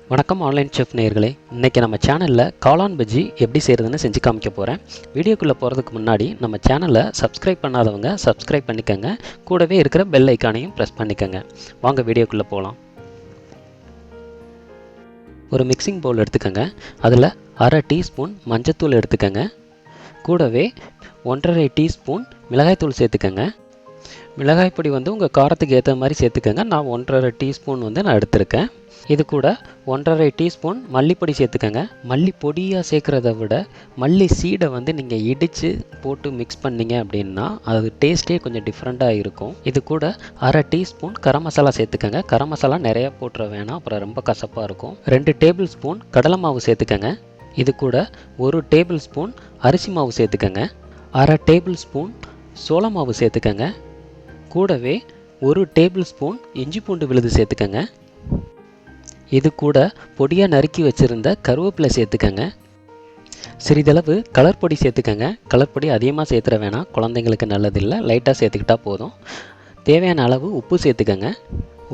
வணக்கம் online chef நேயர்களே. இன்றைக்கி நம்ம சேனலில் காளான் பஜ்ஜி எப்படி செய்கிறதுன்னு செஞ்சு காமிக்க போகிறேன். வீடியோக்குள்ளே போகிறதுக்கு முன்னாடி நம்ம சேனலை சப்ஸ்கிரைப் பண்ணாதவங்க சப்ஸ்கிரைப் பண்ணிக்கோங்க. கூடவே இருக்கிற பெல் ஐக்கானையும் ப்ரெஸ் பண்ணிக்கோங்க. வாங்க வீடியோக்குள்ளே போகலாம். ஒரு மிக்சிங் பவுல் எடுத்துக்கோங்க. அதில் அரை டீஸ்பூன் மஞ்சத்தூள் எடுத்துக்கோங்க. கூடவே 1.5 டீஸ்பூன் மிளகாய்த்தூள் சேர்த்துக்கோங்க. மிளகாய் பொடி உங்கள் காரத்துக்கு ஏற்ற மாதிரி சேர்த்துக்கோங்க. நான் 1.5 டீஸ்பூன் நான் எடுத்திருக்கேன். இது கூட 1.5 டீஸ்பூன் மல்லிப்பொடி சேர்த்துக்கோங்க. மல்லி பொடியாக சேர்க்குறத விட மல்லி சீடை நீங்கள் இடித்து போட்டு மிக்ஸ் பண்ணிங்க அப்படின்னா அது டேஸ்ட்டே கொஞ்சம் டிஃப்ரெண்ட்டாக இருக்கும். இது கூட அரை டீஸ்பூன் கரம் மசாலா சேர்த்துக்கோங்க. கரம் மசாலா நிறையா போட்டுற வேணாம், அப்புறம் ரொம்ப கசப்பாக இருக்கும். 2 டேபிள் ஸ்பூன் கடலை மாவு சேர்த்துக்கோங்க. இது கூட 1 டேபிள் ஸ்பூன் அரிசி மாவு சேர்த்துக்கோங்க. அரை டேபிள் ஸ்பூன் சோள மாவு சேர்த்துக்கோங்க. கூடவே 1 டேபிள் ஸ்பூன் இஞ்சி பூண்டு விழுது சேர்த்துக்கோங்க. இது கூட பொடியாக நறுக்கி வச்சுருந்த கருவேப்பிலை சேர்த்துக்கங்க. சிறிதளவு கலர் பொடி சேர்த்துக்கங்க. கலர் பொடி அதிகமாக சேர்த்துற வேணாம், குழந்தைங்களுக்கு நல்லதில்லை, லைட்டாக சேர்த்துக்கிட்டா போதும். தேவையான அளவு உப்பு சேர்த்துக்கங்க.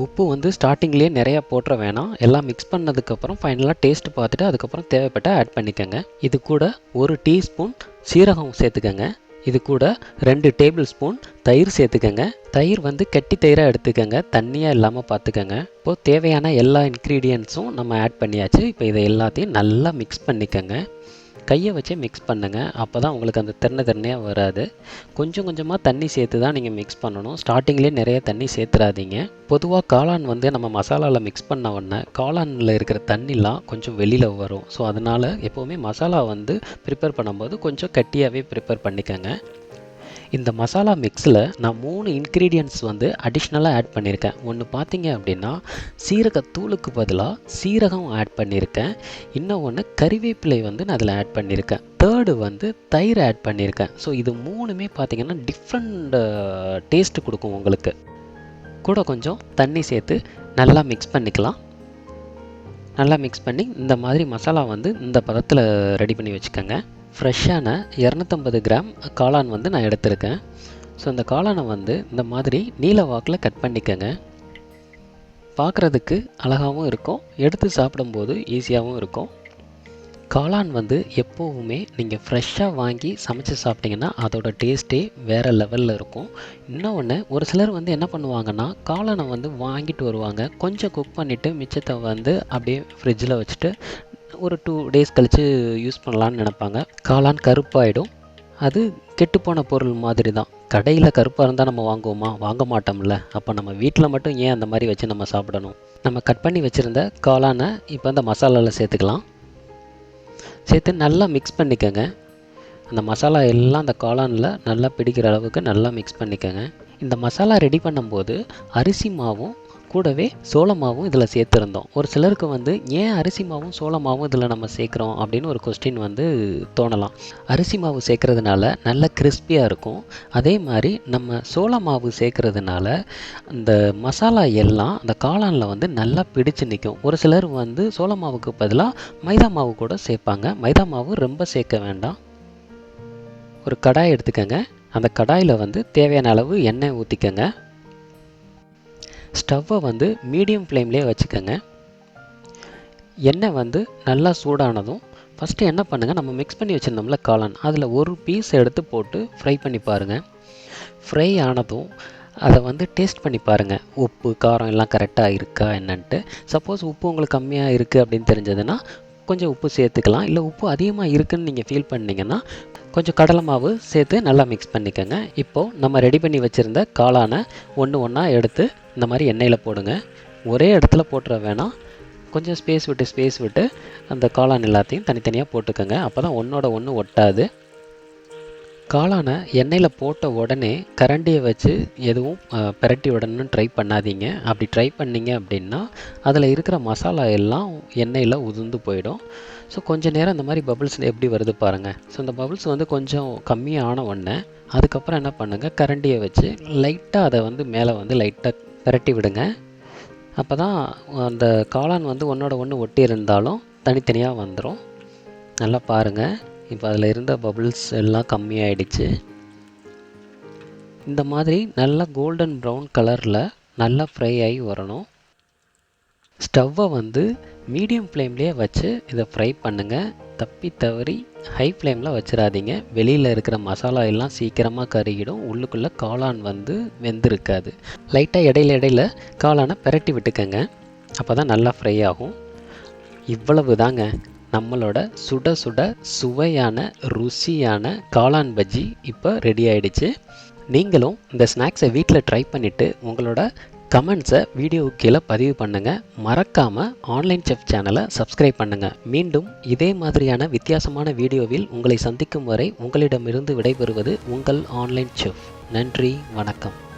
உப்பு ஸ்டார்டிங்லேயே நிறையா போட்டுற வேணாம், எல்லாம் மிக்ஸ் பண்ணதுக்கப்புறம் ஃபைனலாக டேஸ்ட் பார்த்துட்டு அதுக்கப்புறம் தேவைப்பட்ட ஆட் பண்ணிக்கோங்க. இது கூட 1 டீஸ்பூன் சீரகம் சேர்த்துக்கங்க. இது கூட 2 டேபிள் ஸ்பூன் தயிர் சேர்த்துக்கங்க. தயிர் கெட்டி தயிராக எடுத்துக்கங்க, தண்ணியாக இல்லாமல் பார்த்துக்கங்க. இப்போது தேவையான எல்லா இன்க்ரீடியன்ட்ஸும் நம்ம ஆட் பண்ணியாச்சு. இப்போ இதை எல்லாத்தையும் நல்லா மிக்ஸ் பண்ணிக்கங்க. கையை வச்சே மிக்ஸ் பண்ணுங்கள், அப்போ தான் உங்களுக்கு அந்த திறனையாக வராது. கொஞ்சம் கொஞ்சமாக தண்ணி சேர்த்து தான் நீங்கள் மிக்ஸ் பண்ணணும். ஸ்டார்டிங்லேயே நிறைய தண்ணி சேர்த்துறாதீங்க. பொதுவாக காளான் நம்ம மசாலாவில் மிக்ஸ் பண்ண உடனே காளானில் இருக்கிற தண்ணிலாம் கொஞ்சம் வெளியில் வரும். ஸோ அதனால் எப்போவுமே மசாலா ப்ரிப்பேர் பண்ணும்போது கொஞ்சம் கட்டியாகவே ப்ரிப்பேர் பண்ணிக்கோங்க. இந்த மசாலா மிக்ஸில் நான் 3 இன்க்ரீடியன்ட்ஸ் அடிஷ்னலாக ஆட் பண்ணியிருக்கேன். ஒன்று பார்த்தீங்க அப்படின்னா சீரகத்தூளுக்கு பதிலாக சீரகம் ஆட் பண்ணியிருக்கேன். இன்னொன்று கறிவேப்பிலை நான் அதில் ஆட் பண்ணியிருக்கேன். தேர்டு தயிர் ஆட் பண்ணியிருக்கேன். ஸோ இது 3மே பார்த்தீங்கன்னா டிஃப்ரெண்ட் டேஸ்ட்டு கொடுக்கும் உங்களுக்கு. கூட கொஞ்சம் தண்ணி சேர்த்து நல்லா மிக்ஸ் பண்ணிக்கலாம். நல்லா மிக்ஸ் பண்ணி இந்த மாதிரி மசாலா இந்த பதத்தில் ரெடி பண்ணி வச்சுக்கோங்க. ஃப்ரெஷ்ஷான 250 கிராம் காளான் நான் எடுத்திருக்கேன். ஸோ இந்த காளானை இந்த மாதிரி நீல வாக்கில் கட் பண்ணிக்கோங்க. பார்க்குறதுக்கு அழகாகவும் இருக்கும், எடுத்து சாப்பிடும்போது ஈஸியாகவும் இருக்கும். காளான் எப்போவுமே நீங்கள் ஃப்ரெஷ்ஷாக வாங்கி சமைச்சு சாப்பிட்டிங்கன்னா அதோட டேஸ்ட்டே வேறு லெவலில் இருக்கும். இன்னொன்று, ஒரு சிலர் என்ன பண்ணுவாங்கன்னா காளானை வாங்கிட்டு வருவாங்க, கொஞ்சம் குக் பண்ணிவிட்டு மிச்சத்தை அப்படியே ஃப்ரிட்ஜில் வச்சுட்டு ஒரு 2 டேஸ் கழித்து யூஸ் பண்ணலான்னு நினைப்பாங்க. காளான் கருப்பாயிடும். அது கெட்டுப்போன பொருள் மாதிரி தான். கடையில் கருப்பாக இருந்தால் நம்ம வாங்குவோமா? வாங்க மாட்டோம்ல. அப்போ நம்ம வீட்டில் மட்டும் ஏன் அந்த மாதிரி வச்சு நம்ம சாப்பிடணும்? நம்ம கட் பண்ணி வச்சுருந்த காளானை இப்போ அந்த மசாலாவில் சேர்த்துக்கலாம். சேர்த்து நல்லா மிக்ஸ் பண்ணிக்கோங்க. அந்த மசாலா எல்லாம் அந்த காளானில் நல்லா பிடிக்கிற அளவுக்கு நல்லா மிக்ஸ் பண்ணிக்கோங்க. இந்த மசாலா ரெடி பண்ணும்போது அரிசி மாவும் கூடவே சோள மாவும் இதில் சேர்த்துருந்தோம். ஒரு சிலருக்கு ஏன் அரிசி மாவும் சோள மாவும் இதில் நம்ம சேர்க்குறோம் அப்படின்னு ஒரு கொஸ்டின் தோணலாம். அரிசி மாவு சேர்க்குறதுனால நல்ல கிறிஸ்பியாக இருக்கும். அதே மாதிரி நம்ம சோள மாவு சேர்க்குறதுனால அந்த மசாலா எல்லாம் அந்த காளானில் நல்லா பிடிச்சு நிற்கும். ஒரு சிலர் சோள மாவுக்கு பதிலாக மைதா மாவு கூட சேர்ப்பாங்க. மைதா மாவு ரொம்ப சேர்க்க வேண்டாம். ஒரு கடாய் எடுத்துக்கோங்க. அந்த கடாயில் தேவையான அளவு எண்ணெய் ஊற்றிக்கோங்க. ஸ்டவ்வை மீடியம் ஃப்ளேம்லேயே வச்சுக்கோங்க. எண்ணெய் நல்லா சூடானதும் ஃபஸ்ட்டு என்ன பண்ணுங்கள், நம்ம மிக்ஸ் பண்ணி வச்சுருந்தோம்ல காளான், அதில் ஒரு பீஸ் எடுத்து போட்டு ஃப்ரை பண்ணி பாருங்கள். ஃப்ரை ஆனதும் அதை டேஸ்ட் பண்ணி பாருங்கள், உப்பு காரம் எல்லாம் கரெக்டாக இருக்கா என்னன்ட்டு. சப்போஸ் உப்பு உங்களுக்கு கம்மியாக இருக்குது அப்படின்னு தெரிஞ்சதுன்னா கொஞ்சம் உப்பு சேர்த்துக்கலாம். இல்லை உப்பு அதிகமாக இருக்குதுன்னு நீங்கள் ஃபீல் பண்ணிங்கன்னா கொஞ்சம் கடலை மாவு சேர்த்து நல்லா மிக்ஸ் பண்ணிக்கோங்க. இப்போது நம்ம ரெடி பண்ணி வச்சுருந்த காளானை ஒன்றா எடுத்து இந்த மாதிரி எண்ணெயில் போடுங்க. ஒரே இடத்துல போட்டுற வேணாம், கொஞ்சம் ஸ்பேஸ் விட்டு அந்த காளான் எல்லாத்தையும் தனித்தனியாக போட்டுக்கோங்க. அப்போ தான் ஒன்றோட ஒன்று ஒட்டாது. காளானை எண்ணெயில் போட்ட உடனே கரண்டியை வச்சு எதுவும் பிரட்டி விடணும்னு ட்ரை பண்ணாதீங்க. அப்படி ட்ரை பண்ணிங்க அப்படின்னா அதில் இருக்கிற மசாலா எல்லாம் எண்ணெயில் உதிர்ந்து போயிடும். ஸோ கொஞ்சம் நேரம் இந்த மாதிரி பபிள்ஸ் எப்படி வருது பாருங்கள். ஸோ இந்த பபிள்ஸ் கொஞ்சம் கம்மியான உடனே அதுக்கப்புறம் என்ன பண்ணுங்கள், கரண்டியை வச்சு லைட்டாக அதை மேலே லைட்டாக பிரட்டி விடுங்க. அப்போ தான் அந்த காளான் ஒன்றோட ஒன்று ஒட்டி இருந்தாலும் தனித்தனியாக வந்துடும். நல்லா பாருங்கள், இப்போ அதில் இருந்த பபிள்ஸ் எல்லாம் கம்மியாயிடுச்சு. இந்த மாதிரி நல்லா கோல்டன் ப்ரௌன் கலரில் நல்லா ஃப்ரை ஆகி வரணும். ஸ்டவ்வை வந்து மீடியம் ஃப்ளேம்லேயே வச்சு இதை ஃப்ரை பண்ணுங்கள். தப்பி தவறி ஹை ஃப்ளேமில் வச்சிடாதீங்க. வெளியில் இருக்கிற மசாலா எல்லாம் சீக்கிரமாக கருகிடும். உள்ளுக்குள்ளே காளான் வந்து வெந்திருக்காது. லைட்டாக இடையில காளானை பிரட்டி விட்டுக்கங்க. அப்போ தான் நல்லா ஃப்ரை ஆகும். இவ்வளவு தாங்க நம்மளோட சுட சுட சுவையான ருசியான காளான் பஜ்ஜி இப்போ ரெடி ஆயிடுச்சு. நீங்களும் இந்த ஸ்நாக்ஸை வீட்டில் ட்ரை பண்ணிவிட்டு உங்களோட கமெண்ட்ஸை வீடியோவுக்கு கீழே பதிவு பண்ணுங்கள். மறக்காமல் ஆன்லைன் செஃப் சேனலை சப்ஸ்கிரைப் பண்ணுங்கள். மீண்டும் இதே மாதிரியான வித்தியாசமான வீடியோவில் உங்களை சந்திக்கும் வரை உங்களிடமிருந்து விடைபெறுவது உங்கள் ஆன்லைன் செஃப். நன்றி, வணக்கம்.